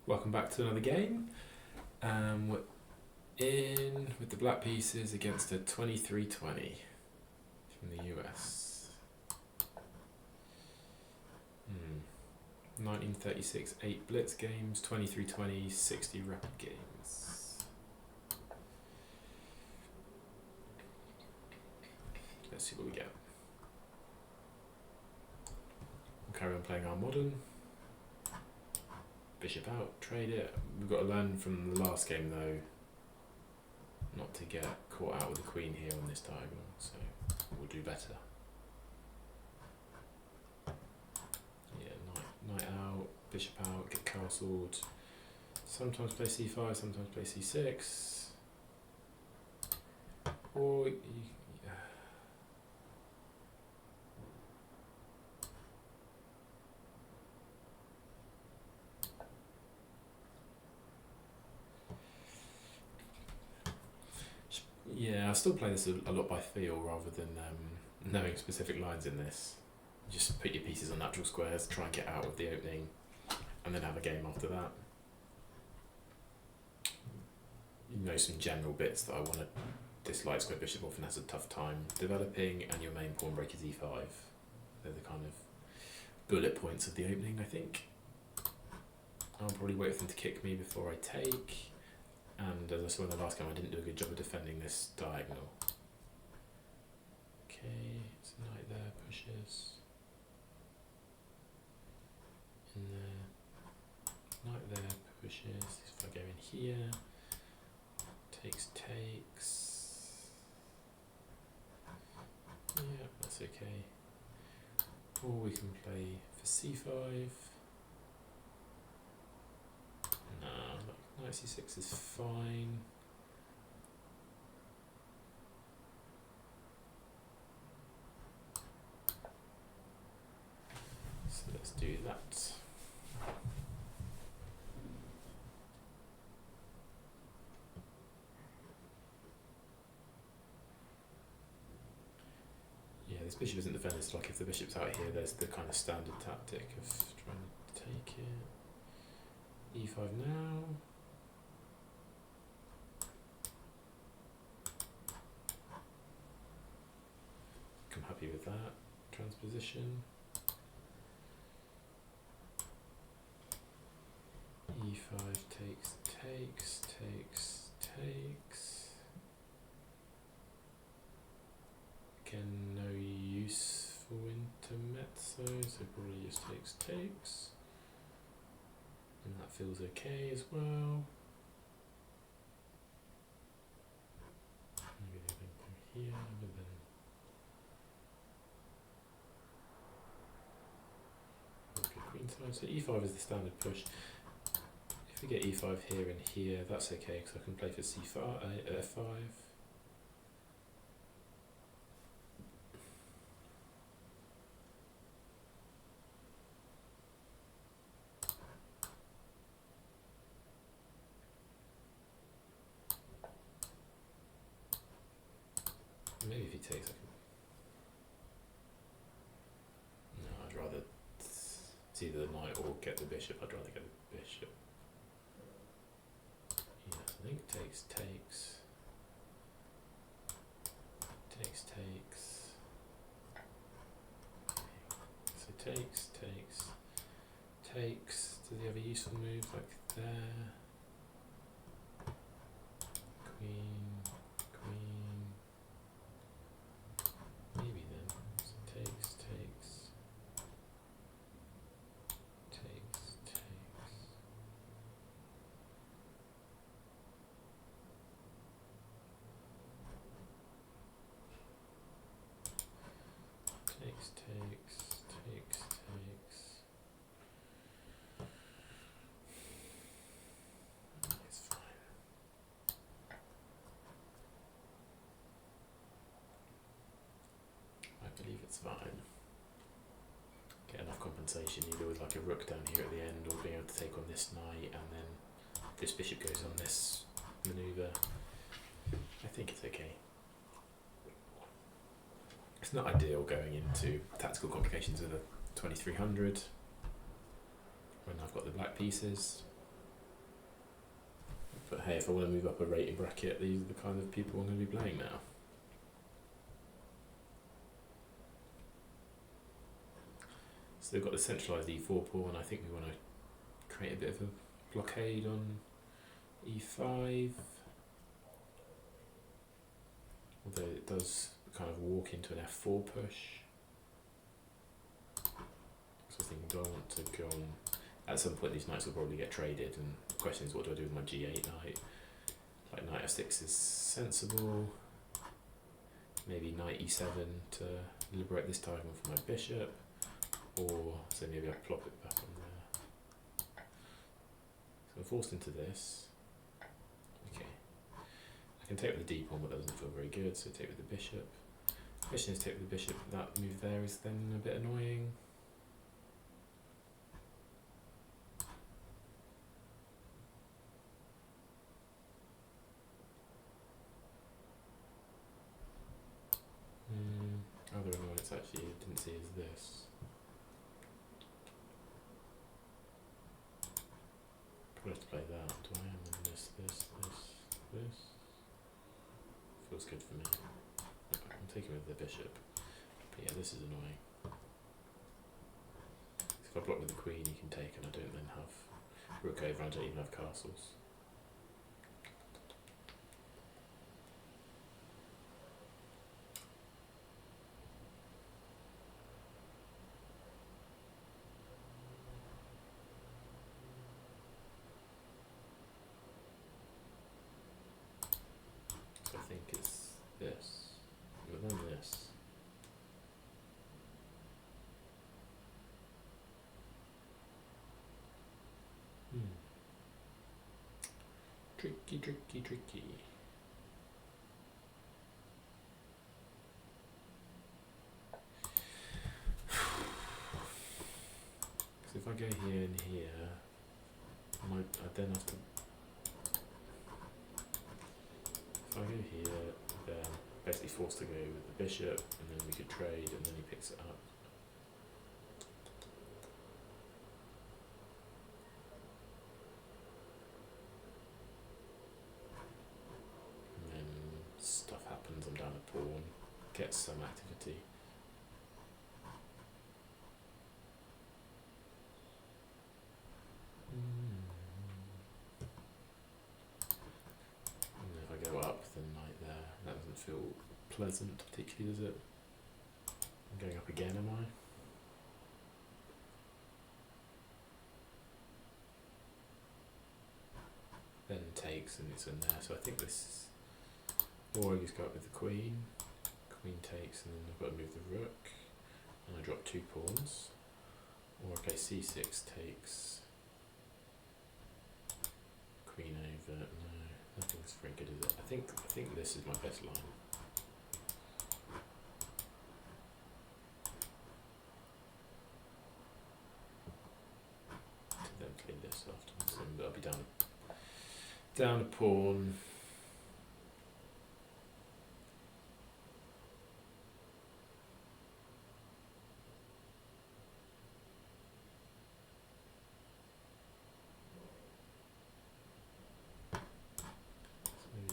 Welcome back to another game. We're in with the black pieces against a 2320 from the US. 1936 8 blitz games, 2320 60 rapid games. Let's see what we get. We'll carry on playing our modern. Bishop out, trade it. We've got to learn from the last game though not to get caught out with the queen here on this diagonal, so we'll do better. Yeah, knight out, bishop out, get castled. Sometimes play c5, sometimes play c6. Or yeah, I still play this a lot by feel rather than knowing specific lines in this. Just put your pieces on natural squares, try and get out of the opening, and then have a game after that. You know some general bits that I want to dislike square bishop often has a tough time developing, and your main pawn break is e5. They're the kind of bullet points of the opening, I think. I'll probably wait for them to kick me before I take. And as I saw in the last game, I didn't do a good job of defending this diagonal. Okay, so knight there, pushes. In there, knight there, pushes. If I go in here, takes. Yeah, that's okay. Or we can play for c5. Knight c6 is fine. So let's do that. Yeah, this bishop isn't defended, so like if the bishop's out here, there's the kind of standard tactic of trying to take it. e5 now. I'm happy with that transposition. e5 takes. Again, no useful intermezzo, so probably just takes. And that feels okay as well. Maybe they can go here, but then so e5 is the standard push. If we get e5 here and here, that's okay because I can play for c5, f5. Maybe if he takes, I can. No, I'd rather. It's either the knight or get the bishop. I'd rather get the bishop. Yes, I think takes. So takes. Does he have a useful move like there? Queen. Maybe then. So takes. It's fine. I believe it's fine. Get enough compensation either with like a rook down here at the end or being able to take on this knight and then this bishop goes on this manoeuvre. I think it's okay. It's not ideal going into tactical complications with a 2300 when I've got the black pieces. But hey, if I want to move up a rating bracket, these are the kind of people I'm going to be playing now. So they've got the centralised e4 pawn. I think we want to create a bit of a blockade on e5. Although it does kind of walk into an f4 push. So I think, do I want to go on... At some point these knights will probably get traded, and the question is, what do I do with my g8 knight? Like knight f6 is sensible. Maybe knight e7 to liberate this diagonal for my bishop. Or, so maybe I plop it back on there. So I'm forced into this. Okay. I can take with the d pawn, but that doesn't feel very good, so take with the bishop. The question is, take with the bishop, that move there is then a bit annoying. Other annoyance actually I didn't see is this. Probably have to play that, do I? And then this. Feels good for me. I'm taking with the bishop. But yeah, this is annoying. If I block with the queen, you can take, and I don't then have rook over, I don't even have castles. So I think it's this, but then this. Tricky. So if I go here and here, I then have to... If I go here, then I'm basically forced to go with the bishop, and then we could trade, and then he picks it up. And then stuff happens, I'm down a pawn, gets some activity. And if I go up, then knight there, that doesn't feel pleasant particularly, does it? I'm going up again, am I? Then takes, and it's in there, so I think this is... Or I just go up with the queen takes, and then I've got to move the rook, and I drop 2 pawns. Or I play c6 takes, queen over, no, nothing's very good, is it? I think this is my best line. To then play this afterwards, and I'll be down a pawn.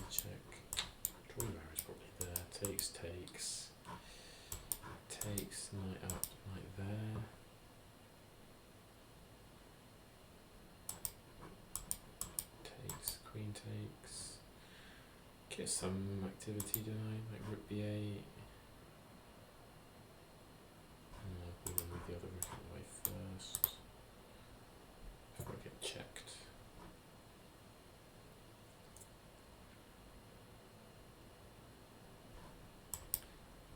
Check. Drawing arrow is probably there. Takes, knight up, knight there. Takes, queen takes. Get some activity, don't I? Like rook b8. We'll move the other rook out of the way first. Before I get checked.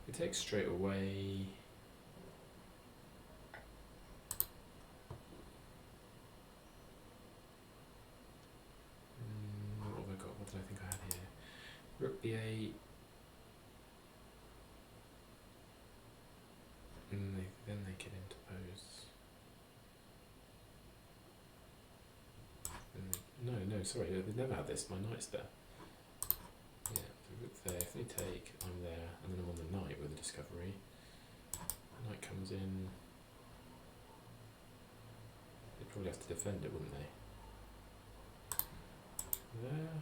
It takes straight away. What have I got? What did I think I had here? Rook b8. And then they can interpose. No, sorry, they've never had this. My knight's there. Yeah, the rook there. If they take, I'm there, and then I'm on the knight with the discovery. Knight comes in. They'd probably have to defend it, wouldn't they? there.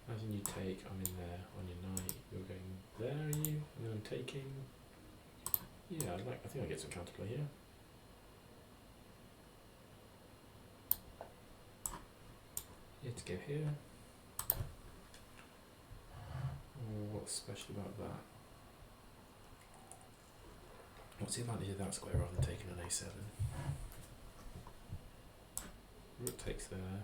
Imagine you take, I'm in there on your knight, you're going there, are you? And then I'm taking. Yeah, I think I get some counterplay here. Yeah, to go here. Oh, what's special about that? What's the advantage of that square rather than taking an a7? Rook takes there.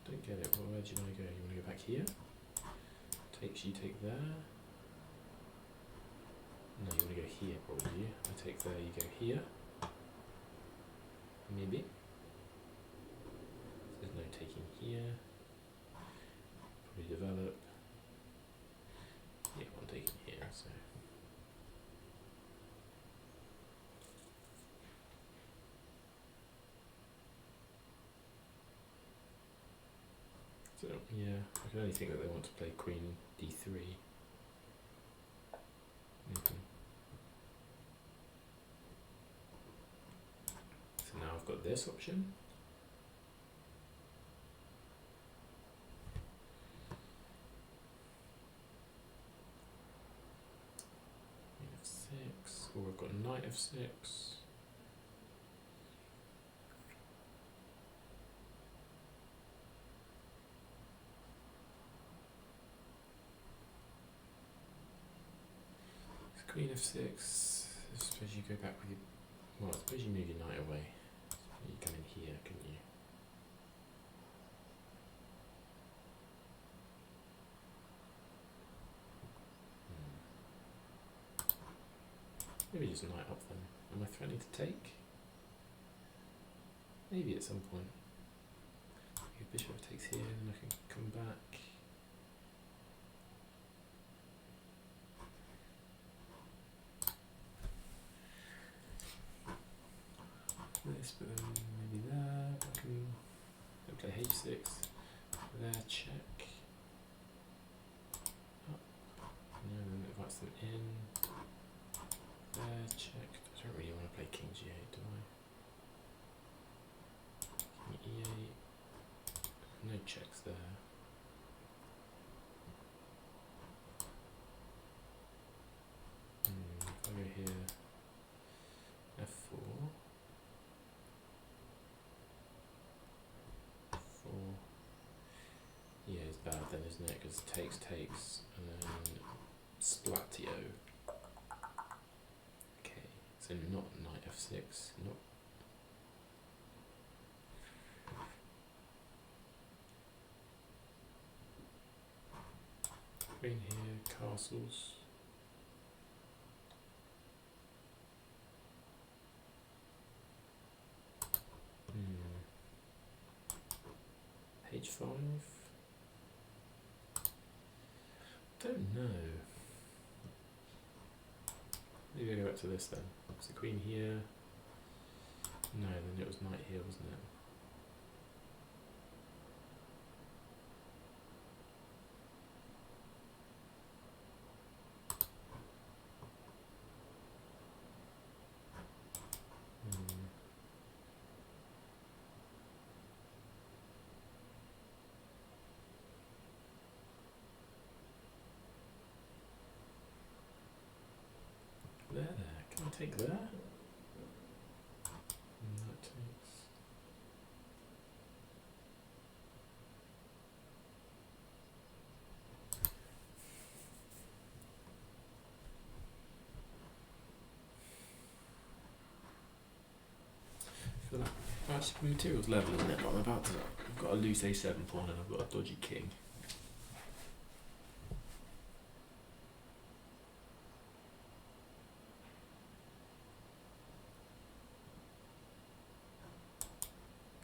Don't get it. Well, where do you want to go? You want to go back here? Takes, you take there. No, you want to go here probably. I take there, you go here. Maybe. There's no taking here. Probably develop. Yeah, I'm taking here, so. So, yeah, I can only think that they want to play queen d3. So now I've got this option. Queen f6, or I've got knight f6. Queen f6, I suppose you go back with your, well, I suppose you move your knight away. You come in here, couldn't you? Maybe just knight up then. Am I threatening to take? Maybe at some point. If bishop takes here, then I can come back. This, but then maybe there. I can play h6. There, check. Up. No, then it invites them in. There, check. I don't really want to play king g8, do I? King e8. No checks there. If I go here, f4. 4. Yeah, it's bad then, isn't it? Because takes, and then splatio. Okay, so not knight f6, not. Queen here, castles. H5. Don't know. Maybe I go back to this then. So queen here. No, then it was knight here, wasn't it? There. Can I take there? And that takes. I feel like actually the material's level, isn't it? But I'm about to. I've got a loose a7 pawn and I've got a dodgy king.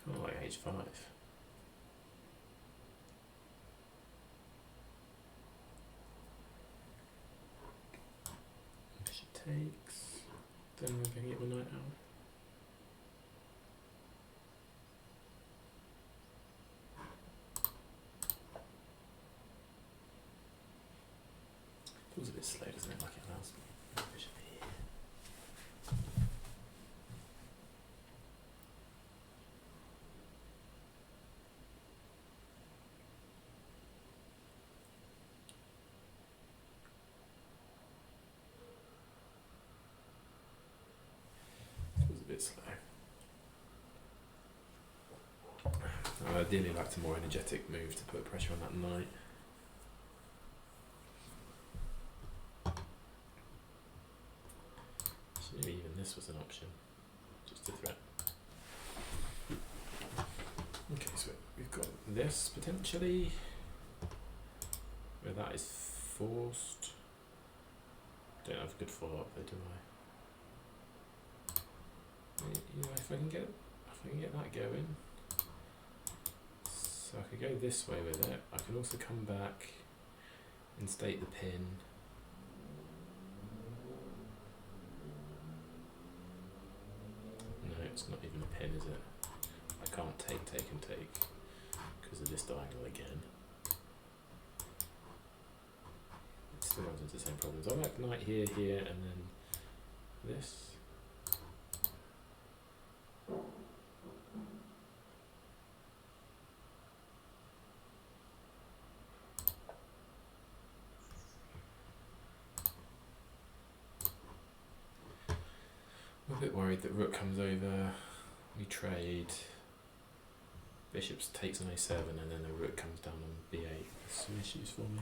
Kind of like h5. Bishop takes. Then I'm going to get my knight out. Feels a bit slow, doesn't it? Like it allows bishop here. bit slow. I'd ideally like a more energetic move to put pressure on that knight. Maybe even this was an option, just a threat. Okay, so we've got this potentially, where that is forced. Don't have a good follow-up though, do I? You know, if I can get that going, so I could go this way with it. I can also come back and state the pin. No, it's not even a pin, is it? I can't take because of this diagonal again. It still runs into the same problems. I like knight here, and then this. I'm a bit worried that rook comes over, we trade, bishop takes on a7 and then the rook comes down on b8. There's some issues for me.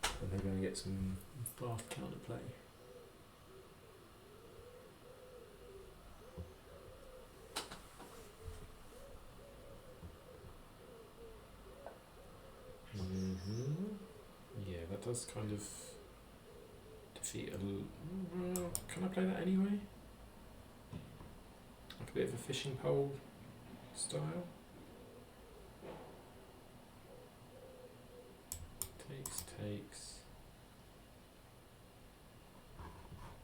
And they're going to get some fast counterplay. Yeah, that does kind of defeat a little. Can I play that anyway? Like a bit of a fishing pole style. Takes.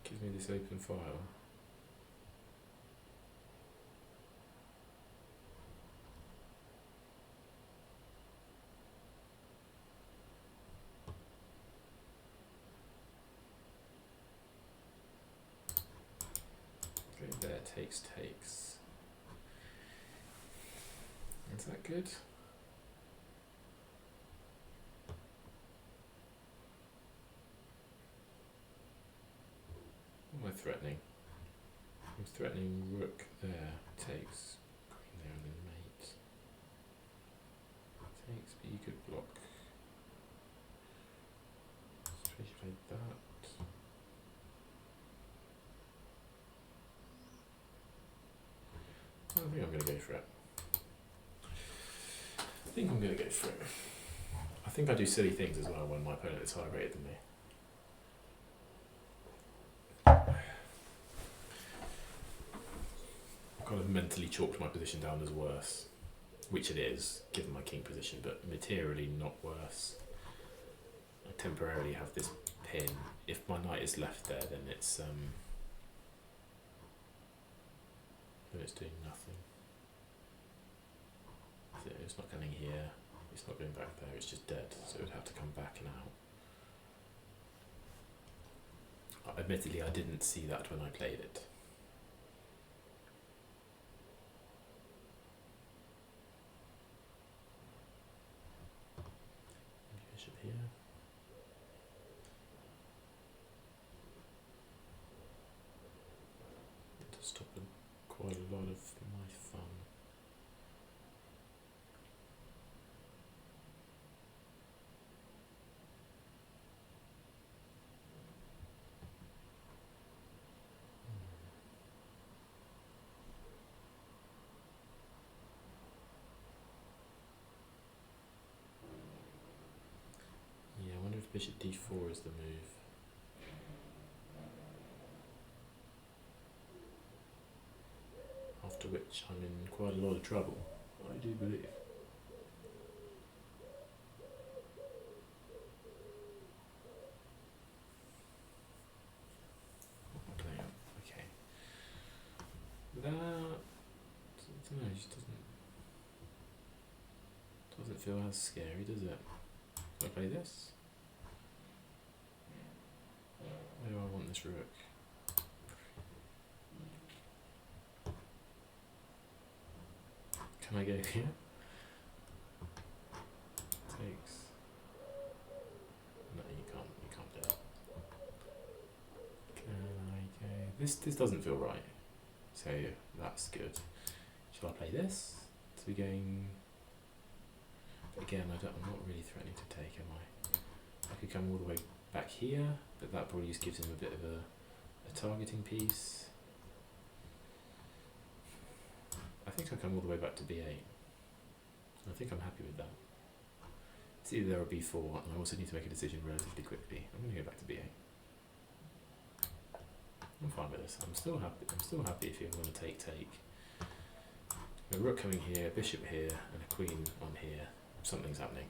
Gives me this open file. Go there, takes. Is that good? What am I threatening? I'm threatening rook there, takes, queen there and then mate. Takes, but you could block. Straight play that. I think I'm going to go for it. I think I do silly things as well when my opponent is higher rated than me. I've kind of mentally chalked my position down as worse, which it is, given my king position, but materially not worse. I temporarily have this pin. If my knight is left there, then it's doing nothing. So it's not going here, it's not going back there, it's just dead, so it would have to come back and out. Admittedly, I didn't see that when I played it. Bishop here. To stop quite a lot of my fun. Yeah, I wonder if bishop d4 is the move. After which I'm in quite a lot of trouble, I do believe. Okay. That, no, it just doesn't feel as scary, does it? Can I play this? Where do I want this rook? Can I go here? Takes. No, you can't do it. Can I go This doesn't feel right. So that's good. Shall I play this to be going? But again, I'm not really threatening to take, am I? I could come all the way back here, but that probably just gives him a bit of a targeting piece. I think I'll come all the way back to b8. I think I'm happy with that. It's either there or b4, and I also need to make a decision relatively quickly. I'm going to go back to b8. I'm fine with this. I'm still happy. I'm still happy if you're going to take. A rook coming here, a bishop here, and a queen on here. Something's happening.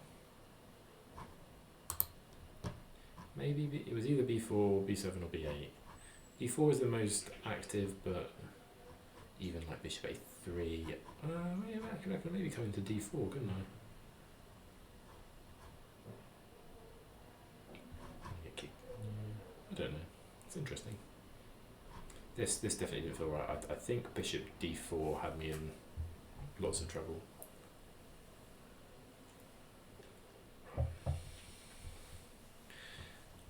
Maybe it was either b4, b7, or b8. b4 is the most active, but even like bishop a3. I could maybe come into d4, couldn't I? I don't know. It's interesting. This definitely didn't feel right. I think bishop d4 had me in lots of trouble. I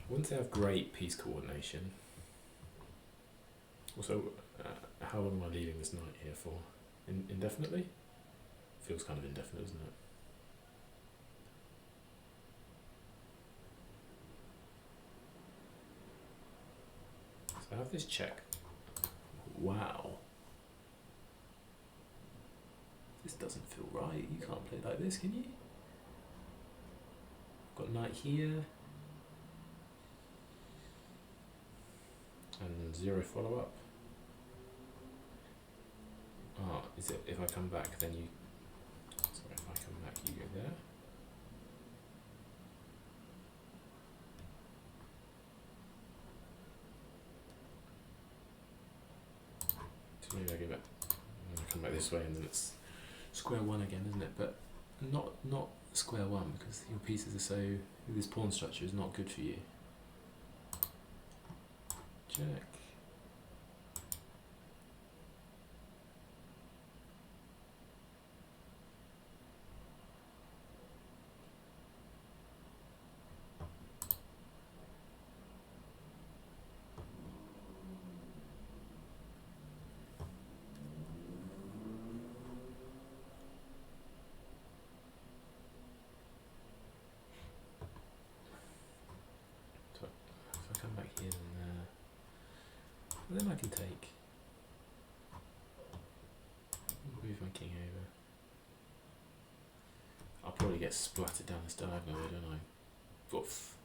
wouldn't say I have great piece coordination. Also, how long am I leaving this knight here for? Indefinitely? Feels kind of indefinite, doesn't it? So I have this check. Wow. This doesn't feel right. You can't play like this, can you? I've got knight here. And 0 follow-up. Ah, is it if I come back then you... Sorry, if I come back you go there. So maybe I go back. I come back this way and then it's square one again, isn't it? But not square one because your pieces are so... This pawn structure is not good for you. Check. So if I come back here then I can take. Move my king over. I'll probably get splattered down this diagonal, don't I? Oof.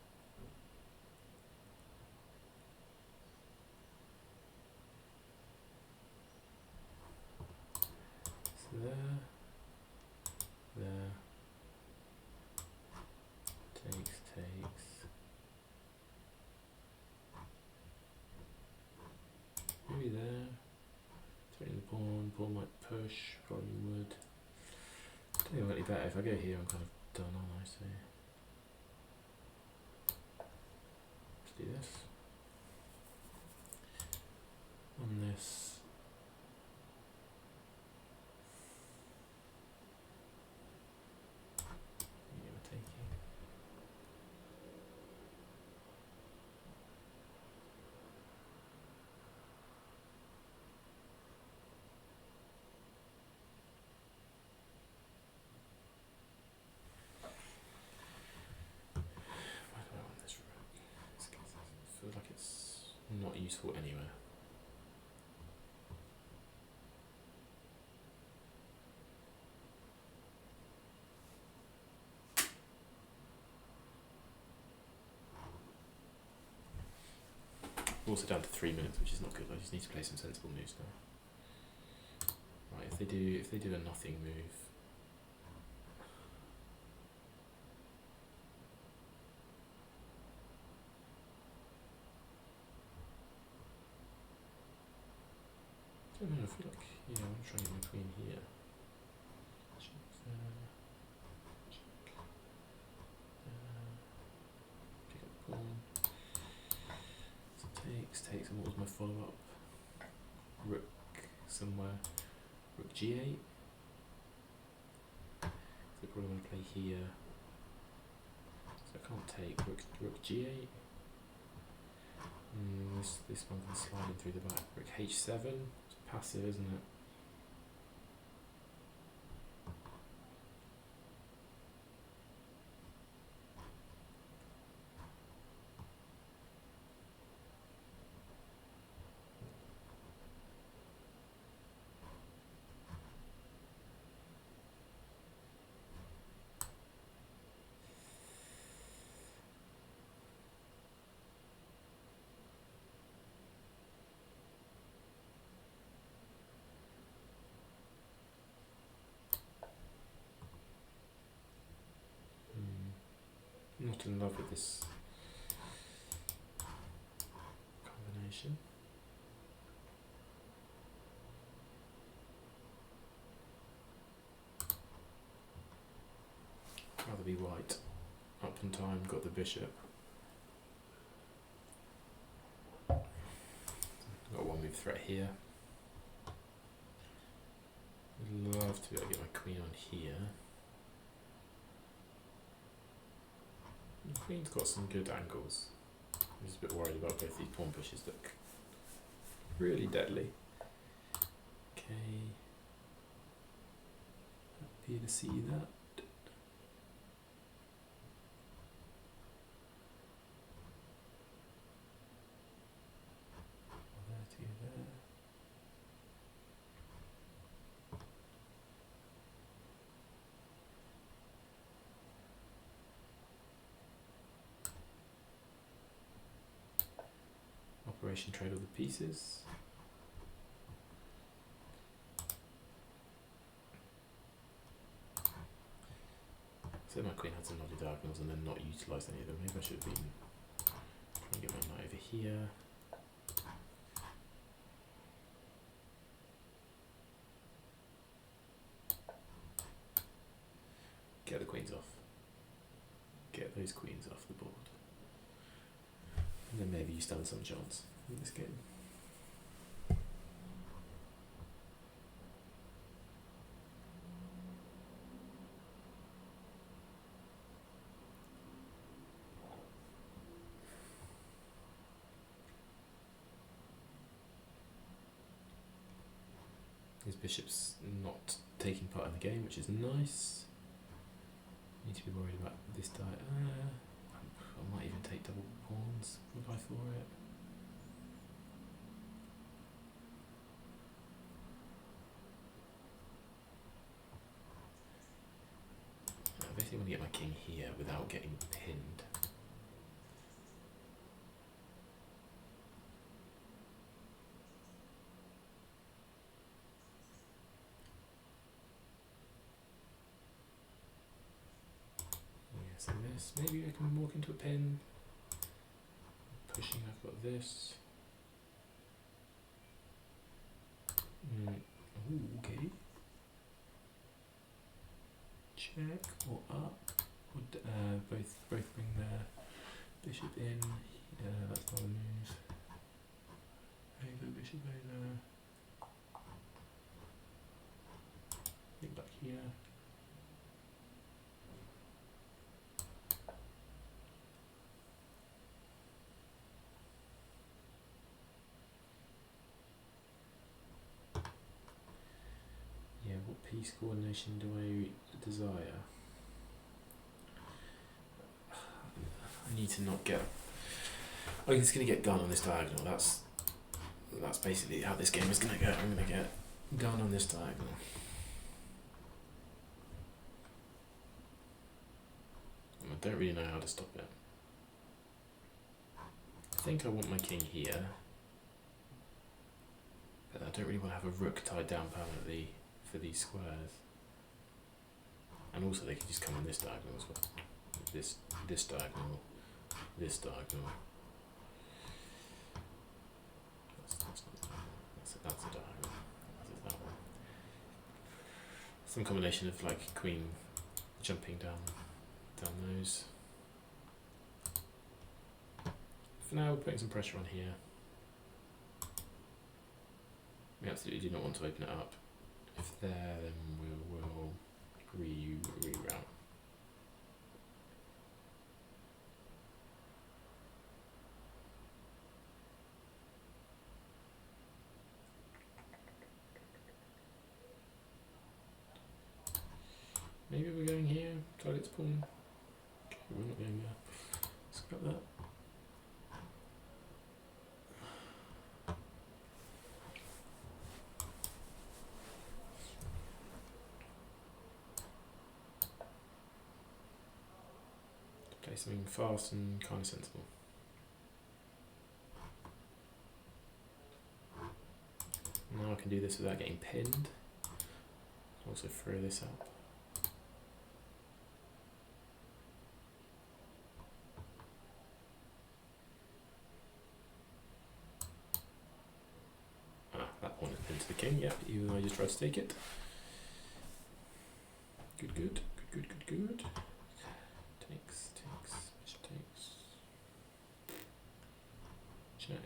So there. Takes. Maybe there. Threatening the pawn might push, probably would. I don't think I'm any better. If I go here I'm kind of done, aren't I? So let's do this. On this. Yeah, we're taking. Why do I want this rook? I feel like it's not useful anywhere. Also down to 3 minutes, which is not good. I just need to play some sensible moves now. Right, if they do a nothing move. I don't know, I feel like, yeah, I want to try and get my queen here. Check there. Check. Pick up the pawn. So takes, and what was my follow-up? Rook somewhere. Rook g8. So probably want to play here. So I can't take rook g8. this one can slide in through the back. Rook h7, it's passive, isn't it? Not in love with this combination. Rather be white. Up in time, got the bishop. Got one move threat here. I'd love to be able to get my queen on here. The queen's got some good angles. I'm just a bit worried about both these pawn pushes that look really deadly. Okay. Happy to see that. There to there. Operation trade all the pieces. So my queen had some lovely diagonals and then not utilised any of them. Maybe I should have been trying to get my knight over here. Get the queens off. Get those queens off the board. And then maybe you stand some chance in this game. His bishop's not taking part in the game, which is nice. Need to be worried about this die. I might even take double pawns if I for it. I basically want to get my king here without getting pinned. Yes, and this. Maybe I can walk into a pin. Pushing, I've got this. Ooh, okay. Check or up. Or both bring their bishop in. That's not a move. Over bishop over. Think back here. What piece coordination do I desire? I need to not get. I'm just going to get done on this diagonal. That's basically how this game is going to go. I'm going to get done on this diagonal. And I don't really know how to stop it. I think I want my king here, but I don't really want to have a rook tied down permanently for these squares. And also they can just come on this diagonal as well. This diagonal, this diagonal. That's not a diagonal. That's a diagonal. That's that one. Some combination of like queen jumping down those. For now we're putting some pressure on here. We absolutely do not want to open it up. If there, then we will reroute. Maybe we're going here. Target's pawn. Okay, we're not going there. Scrap that. Play something fast and kind of sensible. Now I can do this without getting pinned. Also throw this up. That pawn is pinned to the king, yep, even though I just tried to take it. Good, good, good, good, good, good. Takes, bishop takes. Check.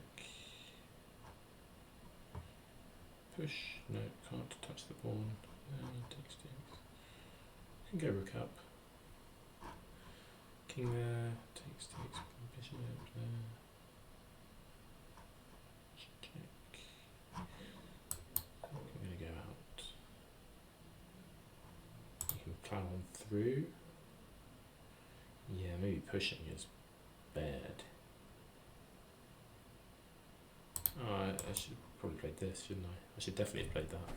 Push, no, can't touch the pawn. Takes. Can go rook up. King there, takes, bishop there. Check. I'm going to go out. You can plow on through. Yeah, maybe pushing is bad. Oh, I should have probably played this, shouldn't I? I should definitely have played that.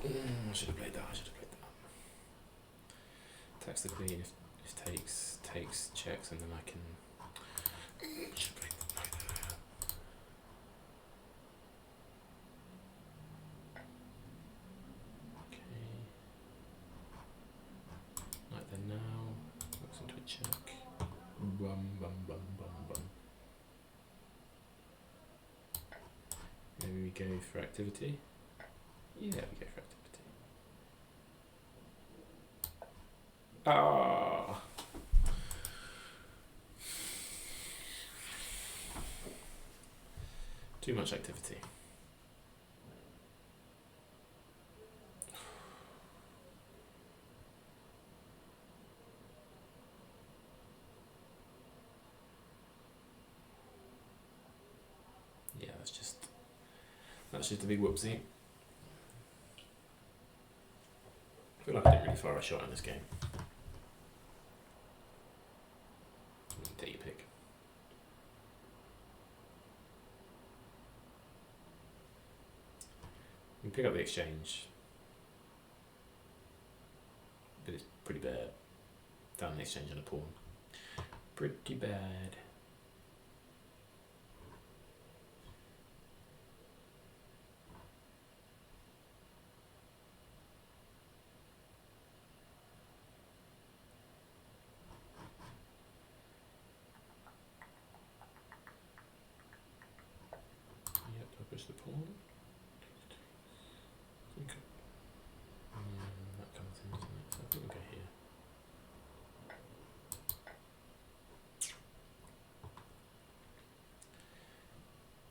I should have played that. Tax the queen if takes, checks, and then I can. Should play that like that. Okay. Like that now. Looks into a check. Bum. Maybe we go for activity. Yeah, we go for activity. Ah. Too much activity. Yeah, that's just a big whoopsie. I feel like I didn't really fire a shot in this game. Take your pick. You can pick up the exchange, but it's pretty bad. Down the exchange on a pawn. Pretty bad. Yep, I'll push the pawn. That comes in, doesn't it? So I think we'll go here.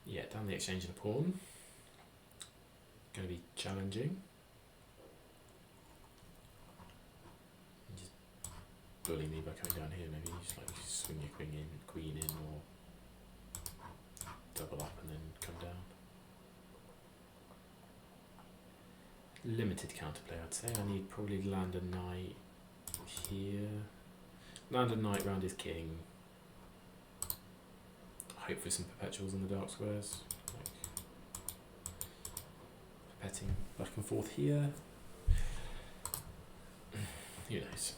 Yeah, down the exchange of a pawn. Going to be challenging. Just bully me by coming down here. Maybe just like swing your queen in, or double up and then come down. Limited counterplay, I'd say. I need probably land a knight here. Land a knight round his king. Hope for some perpetuals in the dark squares. Like petting back and forth here. Who knows?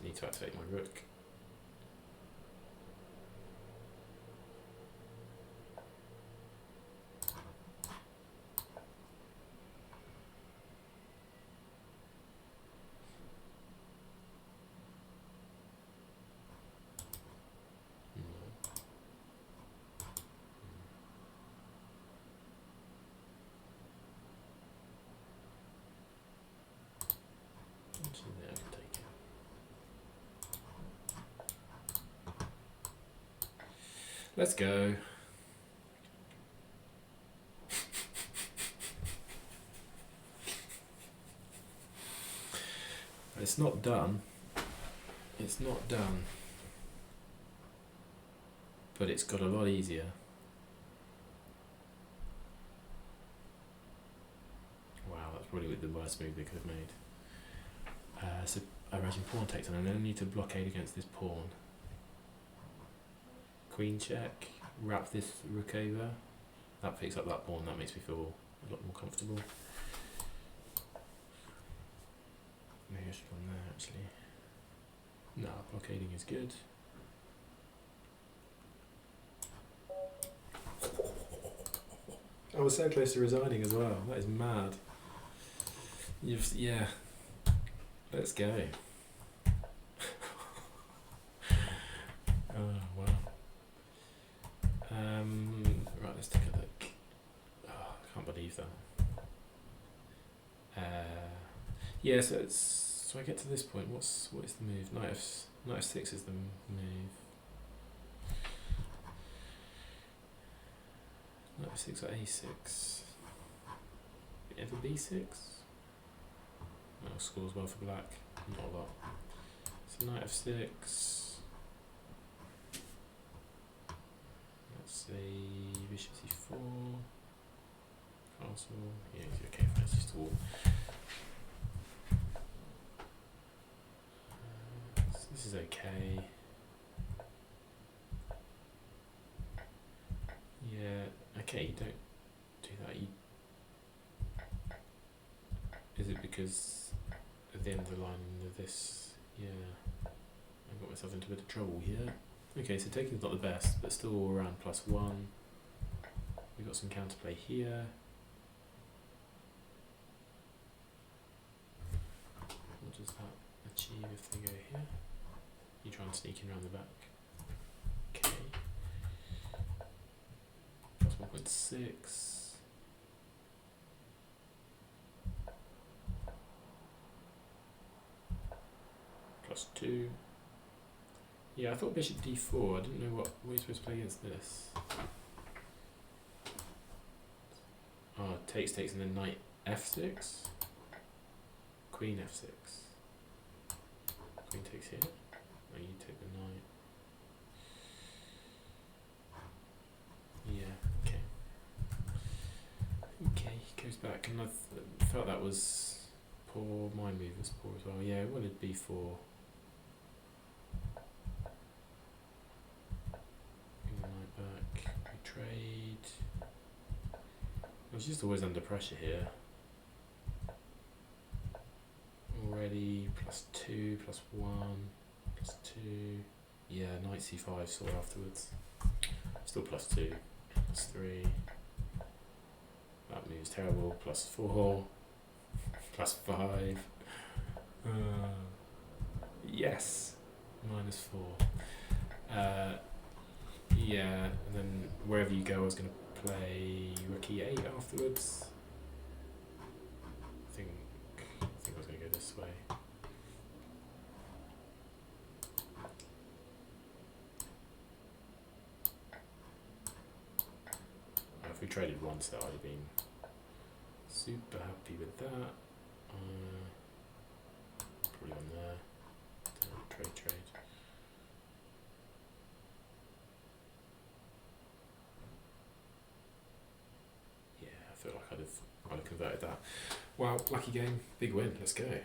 Need to activate my rook. Let's go. It's not done. It's not done. But it's got a lot easier. Wow, that's probably the worst move they could have made. So I imagine pawn takes, and I only need to blockade against this pawn. Queen check, wrap this rook over. That picks up that pawn, that makes me feel a lot more comfortable. Maybe I should go on there actually. No, blockading is good. I was so close to resigning as well. That is mad. Yeah. Let's go. Oh wow. Right, let's take a look. Oh, I can't believe that. Yeah, so I get to this point. What is the move? Knight f6 is the move. Knight f6 or a6. Ever b6? No, scores well for black. Not a lot. So knight f6. Let's see, bishop c4. Castle. Yeah, okay, fine, it's just a wall. So this is okay. Yeah, okay, you don't do that. Is it because at the end of the line of this? Yeah, I got myself into a bit of trouble here. Okay, so taking's not the best, but still all around +1. We've got some counterplay here. What does that achieve if they go here? You try and sneak in around the back. Okay. +1.6. +2. Yeah, I thought bishop d4. I didn't know what you're supposed to play against this. Oh, takes, and then knight f6. Queen f6. Queen takes here. Oh, you take the knight. Yeah, okay. Okay, he goes back, and I felt that was poor. My move was poor as well. Yeah, I wanted b4. Back, we trade. I was just always under pressure here. Already +2, +1, +2. Yeah, knight c5 saw afterwards. Still +2, +3. That move's terrible. +4, +5. Yes, -4. Yeah, and then wherever you go, I was going to play rook e8 afterwards. I think I was going to go this way. If we traded one set, I'd have been super happy with that. Probably on there. Trade. I feel like I'd have converted that. Wow, lucky game, big win, let's go.